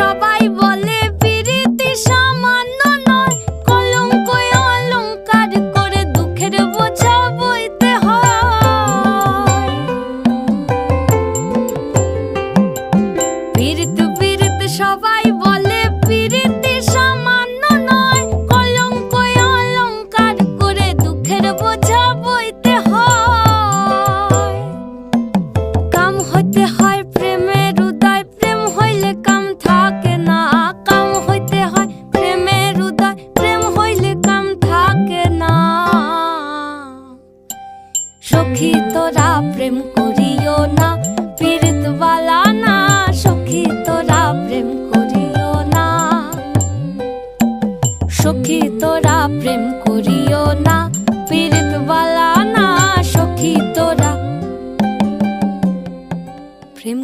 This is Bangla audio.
সবাই বলে পিরিতি সামান্য নয়, কলঙ্ক অলংকার করে দুঃখের বোঝা বইতে হয়। পিরিত পিরিত সবাই